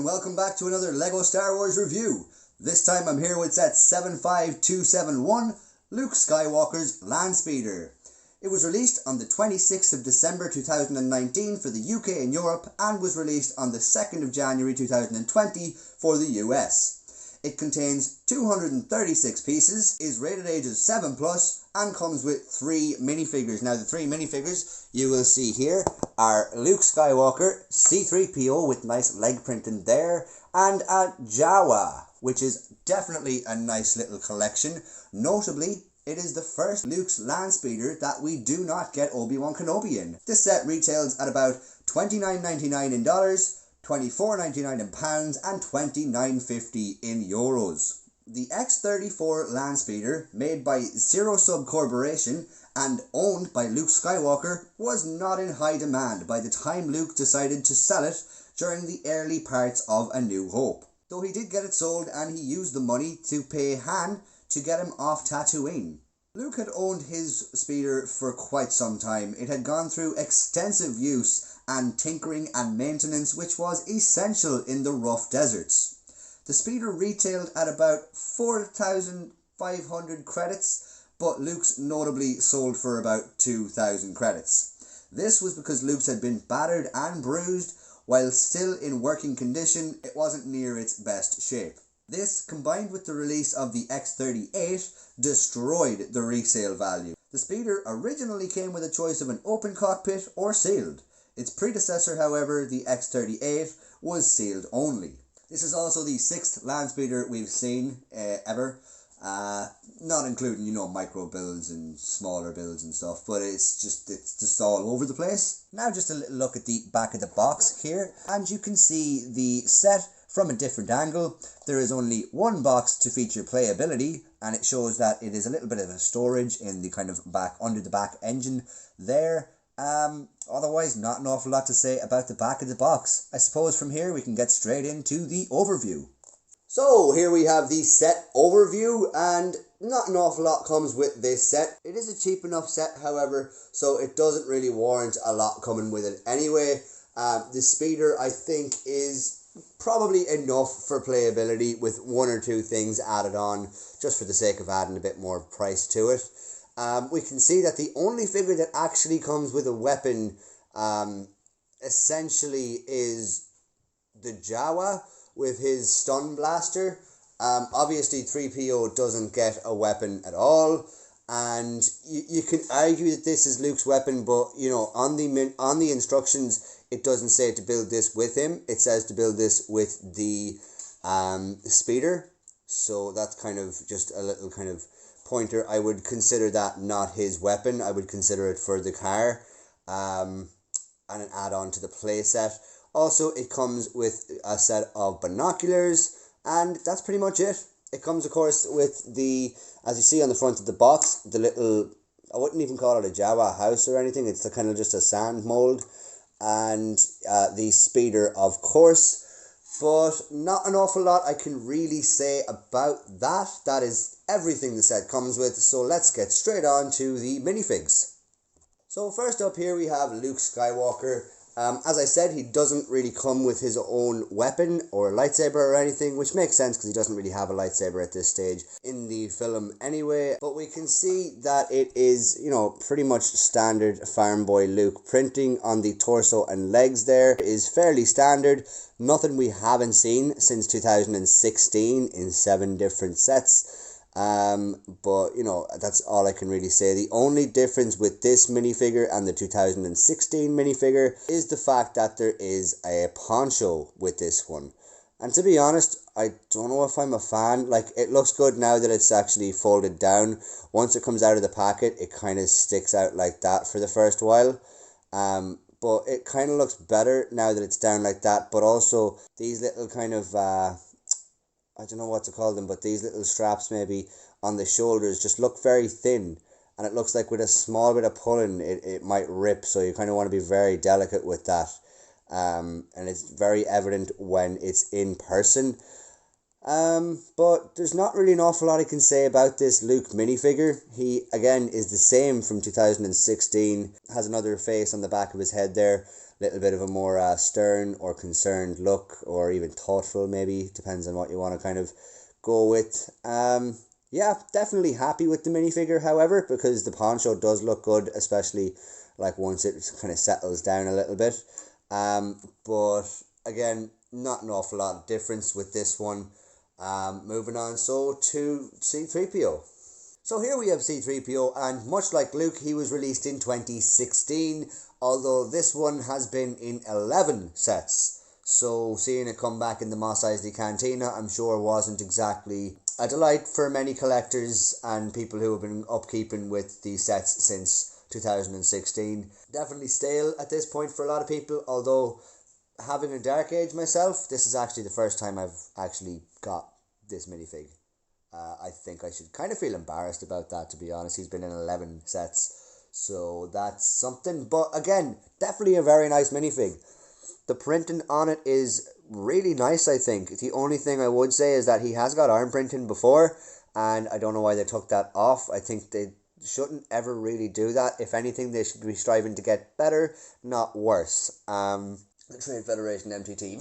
and welcome back to another LEGO Star Wars review. This time I'm here with set 75271, Luke Skywalker's Landspeeder. It was released on the 26th of December 2019 for the UK and Europe and was released on the 2nd of January 2020 for the US. It contains 236 pieces, is rated ages 7+, and comes with 3 minifigures. Now the 3 minifigures you will see here are Luke Skywalker, C-3PO with nice leg printing there, and a Jawa, which is definitely a nice little collection. Notably, it is the first Luke's Landspeeder that we do not get Obi-Wan Kenobi in. This set retails at about $29.99 in dollars, $24.99 in pounds, and $29.50 in euros. The X-34 Landspeeder, made by Zero Sub Corporation and owned by Luke Skywalker, was not in high demand by the time Luke decided to sell it during the early parts of A New Hope. Though he did get it sold and he used the money to pay Han to get him off Tatooine. Luke had owned his speeder for quite some time. It had gone through extensive use and tinkering and maintenance, which was essential in the rough deserts. The speeder retailed at about 4,500 credits, but Luke's notably sold for about 2,000 credits. This was because Luke's had been battered and bruised. While still in working condition, it wasn't near its best shape. This, combined with the release of the X-38, destroyed the resale value. The speeder originally came with a choice of an open cockpit or sealed. Its predecessor, however, the X-38, was sealed only. This is also the 6th Landspeeder we've seen ever, not including, micro builds and smaller builds and stuff, but it's just all over the place. Now just a little look at the back of the box here, and you can see the set from a different angle. There is only one box to feature playability, and it shows that it is a little bit of a storage in the kind of back, under the back engine there. Otherwise, not an awful lot to say about the back of the box. I suppose from here we can get straight into the overview. So here we have the set overview, and not an awful lot comes with this set. It is a cheap enough set, however, so it doesn't really warrant a lot coming with it anyway. The speeder, I think, is probably enough for playability with 1 or 2 things added on, just for the sake of adding a bit more price to it. We can see that the only figure that actually comes with a weapon essentially is the Jawa with his stun blaster. Obviously 3PO doesn't get a weapon at all, and you can argue that this is Luke's weapon, but on the instructions it doesn't say to build this with him. It says to build this with the speeder, so that's kind of just a little kind of pointer. I would consider that not his weapon. I would consider it for the car and an add-on to the playset. Also, it comes with a set of binoculars, and that's pretty much it. It comes, of course, with the, as you see on the front of the box, the little, I wouldn't even call it a Jawa house or anything, it's kind of just a sand mold, and the speeder, of course, but not an awful lot I can really say about that. That is everything the set comes with, so let's get straight on to the minifigs. So first up here we have Luke Skywalker. As I said, he doesn't really come with his own weapon or lightsaber or anything, which makes sense because he doesn't really have a lightsaber at this stage in the film anyway. But we can see that it is, pretty much standard farm boy Luke. Printing on the torso and legs there is fairly standard. Nothing we haven't seen since 2016 in 7 different sets. But that's all I can really say. The only difference with this minifigure and the 2016 minifigure is the fact that there is a poncho with this one, and to be honest, I don't know if I'm a fan. Like, it looks good now that it's actually folded down. Once it comes out of the packet, it kind of sticks out like that for the first while, but it kind of looks better now that it's down like that. But also these little kind of I don't know what to call them, but these little straps maybe on the shoulders just look very thin, and it looks like with a small bit of pulling it might rip, so you kind of want to be very delicate with that, and it's very evident when it's in person. But there's not really an awful lot I can say about this Luke minifigure. He again is the same from 2016, has another face on the back of his head there, little bit of a more stern or concerned look, or even thoughtful maybe, depends on what you want to kind of go with. Yeah, definitely happy with the minifigure, however, because the poncho does look good, especially like once it kind of settles down a little bit. But again, not an awful lot of difference with this one. Moving on, so to C3PO. So here we have C3PO, and much like Luke, he was released in 2016, although this one has been in 11 sets. So seeing it come back in the Mos Eisley Cantina, I'm sure wasn't exactly a delight for many collectors and people who have been upkeeping with the sets since 2016. Definitely stale at this point for a lot of people, although having a Dark Age myself, this is actually the first time I've actually got this minifig. I think I should kind of feel embarrassed about that, to be honest. He's been in 11 sets, so that's something. But again, definitely a very nice minifig. The printing on it is really nice, I think. The only thing I would say is that he has got arm printing before, and I don't know why they took that off. I think they shouldn't ever really do that. If anything, they should be striving to get better, not worse. The Trade Federation MTT.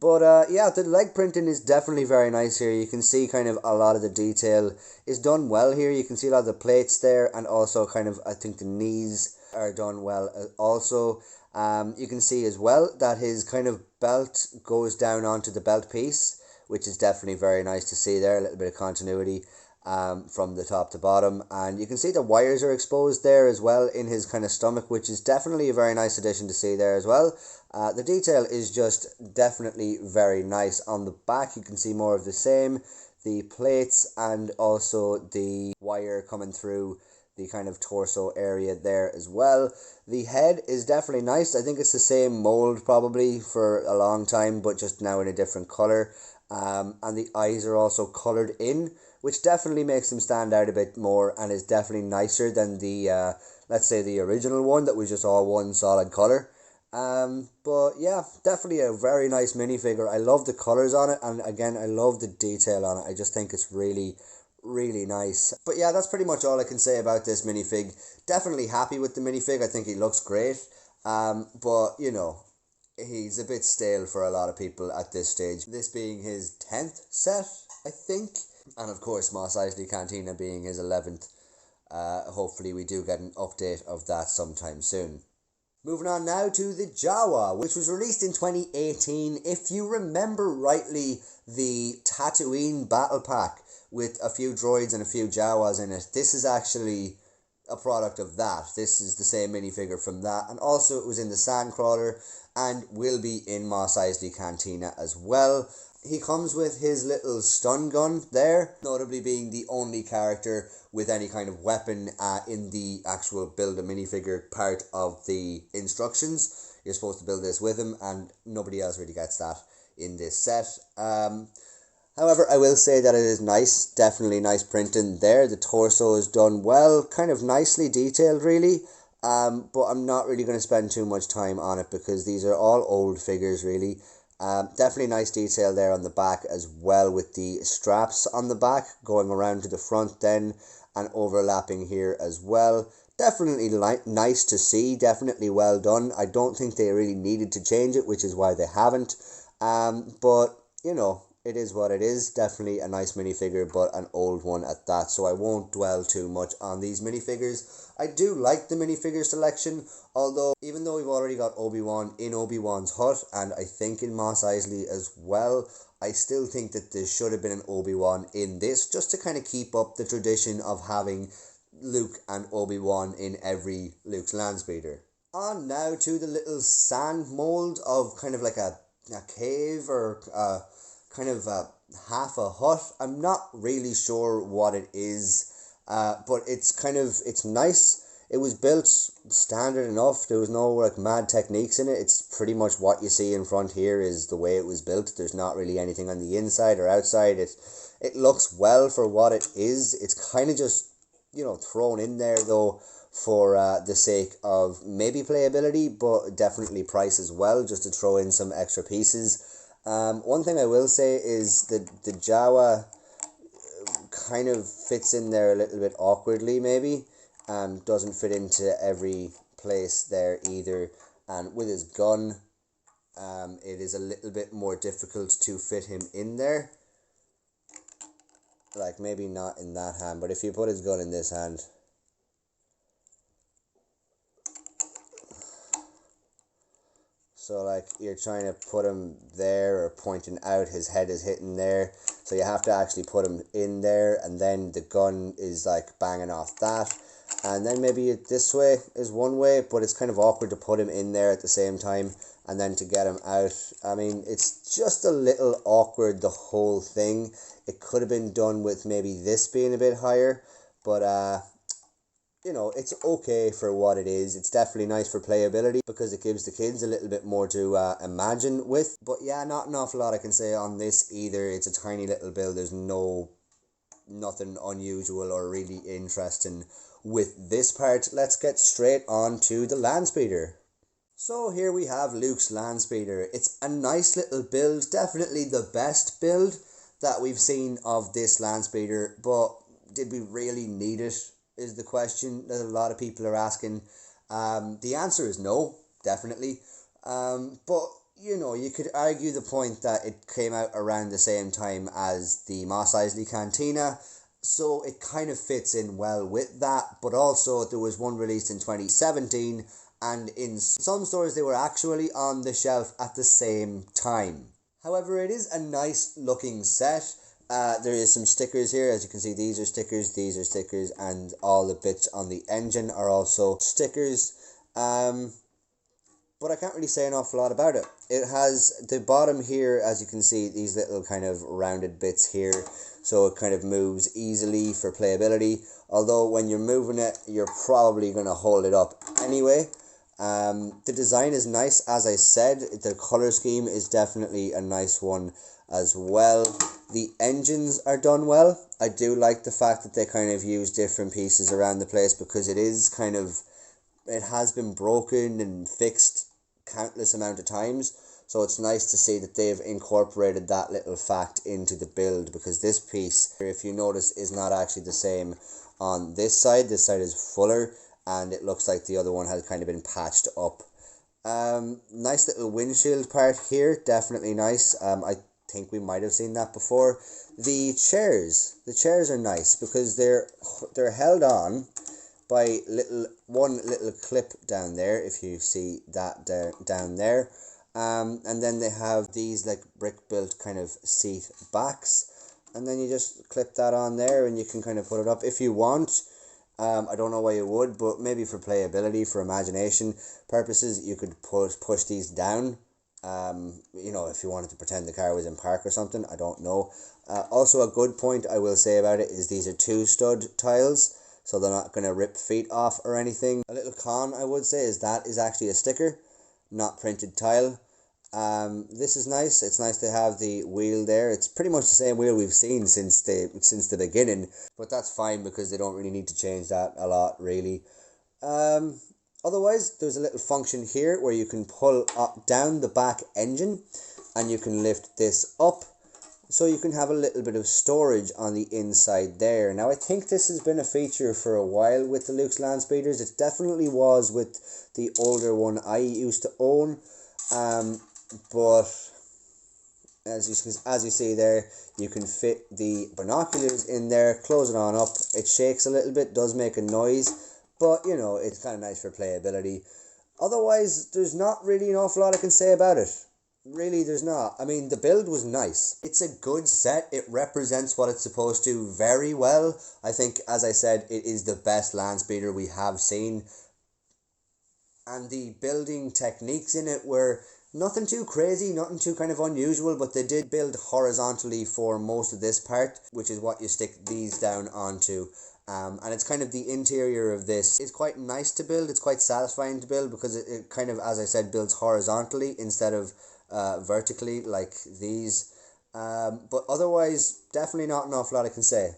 But yeah, the leg printing is definitely very nice here. You can see kind of a lot of the detail is done well here. You can see a lot of the plates there, and also kind of, I think the knees are done well also. You can see as well that his kind of belt goes down onto the belt piece, which is definitely very nice to see there. A little bit of continuity from the top to bottom, and you can see the wires are exposed there as well in his kind of stomach, which is definitely a very nice addition to see there as well. The detail is just definitely very nice. On the back you can see more of the same, the plates and also the wire coming through the kind of torso area there as well. The head is definitely nice. I think it's the same mold probably for a long time, but just now in a different color. And the eyes are also colored in, which definitely makes them stand out a bit more, and is definitely nicer than the let's say the original one that was just all one solid color. But yeah, definitely a very nice minifigure. I love the colors on it, and again, I love the detail on it. I just think it's really nice. But yeah, that's pretty much all I can say about this minifig. Definitely happy with the minifig. I think he looks great. But you know, he's a bit stale for a lot of people at this stage. This being his 10th set, I think. And of course, Mos Eisley Cantina being his 11th. Hopefully we do get an update of that sometime soon. Moving on now to the Jawa, which was released in 2018. If you remember rightly, the Tatooine Battle Pack with a few droids and a few Jawas in it, this is actually a product of that. This is the same minifigure from that, and also it was in the Sandcrawler and will be in Mos Eisley Cantina as well. He comes with his little stun gun there, notably being the only character with any kind of weapon in the actual build a minifigure part of the instructions. You're supposed to build this with him, and nobody else really gets that in this set. However, I will say that it is nice, definitely nice printing there. The torso is done well, kind of nicely detailed really. But I'm not really going to spend too much time on it because these are all old figures really. Definitely nice detail there on the back as well, with the straps on the back going around to the front then and overlapping here as well. Definitely nice to see, definitely well done. I don't think they really needed to change it, which is why they haven't. But you know, it is what it is. Definitely a nice minifigure, but an old one at that, so I won't dwell too much on these minifigures. I do like the minifigure selection, although even though we've already got Obi-Wan in Obi-Wan's hut, and I think in Mos Eisley as well, I still think that there should have been an Obi-Wan in this, just to kind of keep up the tradition of having Luke and Obi-Wan in every Luke's Landspeeder. On now to the little sand mold of kind of like a cave, or kind of half a hut. I'm not really sure what it is. But it's nice. It was built standard enough. There was no like mad techniques in it. It's pretty much what you see in front here is the way it was built. There's not really anything on the inside or outside. It looks well for what it is. It's kind of just, you know, thrown in there though for the sake of maybe playability, but definitely price as well, just to throw in some extra pieces. One thing I will say is that the Jawa kind of fits in there a little bit awkwardly maybe. Doesn't fit into every place there either. and with his gun, it is a little bit more difficult to fit him in there. Like, maybe not in that hand, but if you put his gun in this hand, so like you're trying to put him there or pointing out, his head is hitting there, so you have to actually put him in there, and then the gun is like banging off that, and then maybe this way is one way, but it's kind of awkward to put him in there at the same time and then to get him out. I mean, it's just a little awkward, the whole thing. It could have been done with maybe this being a bit higher, but you know, it's okay for what it is. It's definitely nice for playability because it gives the kids a little bit more to imagine with. But yeah, not an awful lot I can say on this either. It's a tiny little build. There's nothing unusual or really interesting with this part. Let's get straight on to the Landspeeder. So here we have Luke's Landspeeder. It's a nice little build, definitely the best build that we've seen of this Landspeeder, but did we really need it is the question that a lot of people are asking. The answer is no, definitely. But you know, you could argue the point that it came out around the same time as the Mos Eisley Cantina, so it kind of fits in well with that. But also there was one released in 2017, and in some stores they were actually on the shelf at the same time. However, it is a nice looking set. There is some stickers here, as you can see. These are stickers, and all the bits on the engine are also stickers. But I can't really say an awful lot about it. It has the bottom here, as you can see, these little kind of rounded bits here, so it kind of moves easily for playability. Although when you're moving it, you're probably going to hold it up anyway. The design is nice, as I said. The color scheme is definitely a nice one as well. The engines are done well. I do like the fact that they kind of use different pieces around the place, because it is kind of, it has been broken and fixed countless amount of times, so it's nice to see that they've incorporated that little fact into the build, because this piece, if you notice, is not actually the same on this side. This side is fuller, and it looks like the other one has kind of been patched up. Nice little windshield part here, definitely nice. I think we might have seen that before. The chairs are nice because they're held on by one little clip down there, if you see that down there, and then they have these like brick built kind of seat backs, and then you just clip that on there and you can kind of put it up if you want. I don't know why you would, but maybe for playability, for imagination purposes, you could push these down. You know, if you wanted to pretend the car was in park or something, I don't know. Also, a good point I will say about it is these are 2 stud tiles, so they're not going to rip feet off or anything. A little con I would say is that is actually a sticker, not printed tile. This is nice. It's nice to have the wheel there. It's pretty much the same wheel we've seen since the beginning, but that's fine because they don't really need to change that a lot, really. Otherwise, there's a little function here where you can pull up down the back engine, and you can lift this up, so you can have a little bit of storage on the inside there. Now, I think this has been a feature for a while with the Luke's Landspeeders. It definitely was with the older one I used to own, but as you see there, you can fit the binoculars in there, close it on up. It shakes a little bit, does make a noise, but you know, it's kind of nice for playability. Otherwise, there's not really an awful lot I can say about it. Really, there's not. I mean, the build was nice. It's a good set. It represents what it's supposed to very well. I think, as I said, it is the best Landspeeder we have seen. And the building techniques in it were nothing too crazy, nothing too kind of unusual, but they did build horizontally for most of this part, which is what you stick these down onto. And it's kind of the interior of this. It's quite nice to build. It's quite satisfying to build because it kind of, as I said, builds horizontally instead of vertically like these. But otherwise, definitely not an awful lot I can say.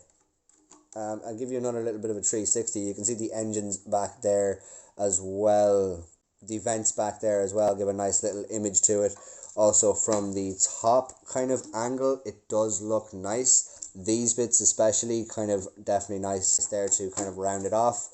I'll give you another little bit of a 360. You can see the engines back there as well. The vents back there as well give a nice little image to it. Also, from the top kind of angle, it does look nice. These bits especially kind of definitely nice there to kind of round it off.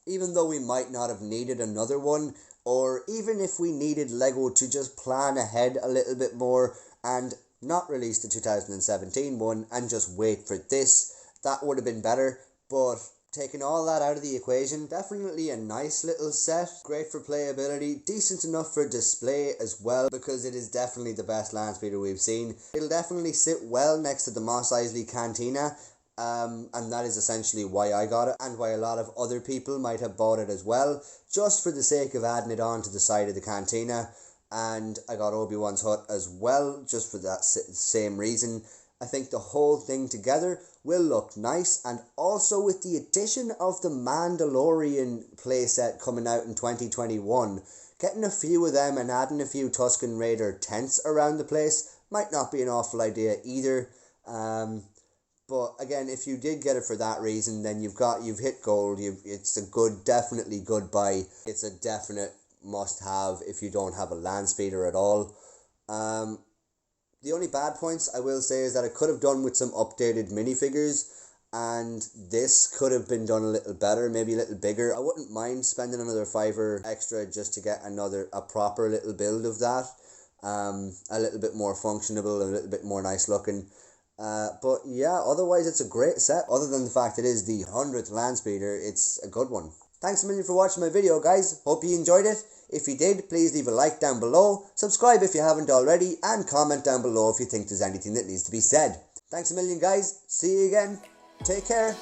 Even though we might not have needed another one, or even if we needed LEGO to just plan ahead a little bit more and not release the 2017 one and just wait for this, that would have been better. But taking all that out of the equation, definitely a nice little set, great for playability, decent enough for display as well, because it is definitely the best Landspeeder we've seen. It'll definitely sit well next to the Mos Eisley Cantina, and that is essentially why I got it, and why a lot of other people might have bought it as well, just for the sake of adding it on to the side of the Cantina. And I got Obi-Wan's hut as well, just for that same reason. I think the whole thing together will look nice, and also with the addition of the Mandalorian playset coming out in 2021, getting a few of them and adding a few Tusken Raider tents around the place might not be an awful idea either. But again, if you did get it for that reason, then you've hit gold. It's a definitely good buy. It's a definite must-have if you don't have a Landspeeder at all. The only bad points I will say is that I could have done with some updated minifigures, and this could have been done a little better, maybe a little bigger. I wouldn't mind spending another $5 extra just to get a proper little build of that, a little bit more functional, a little bit more nice looking. But yeah, otherwise it's a great set. Other than the fact it is the 100th Landspeeder, it's a good one. Thanks a million for watching my video, guys. Hope you enjoyed it. If you did, please leave a like down below, subscribe if you haven't already, and comment down below if you think there's anything that needs to be said. Thanks a million, guys. See you again. Take care.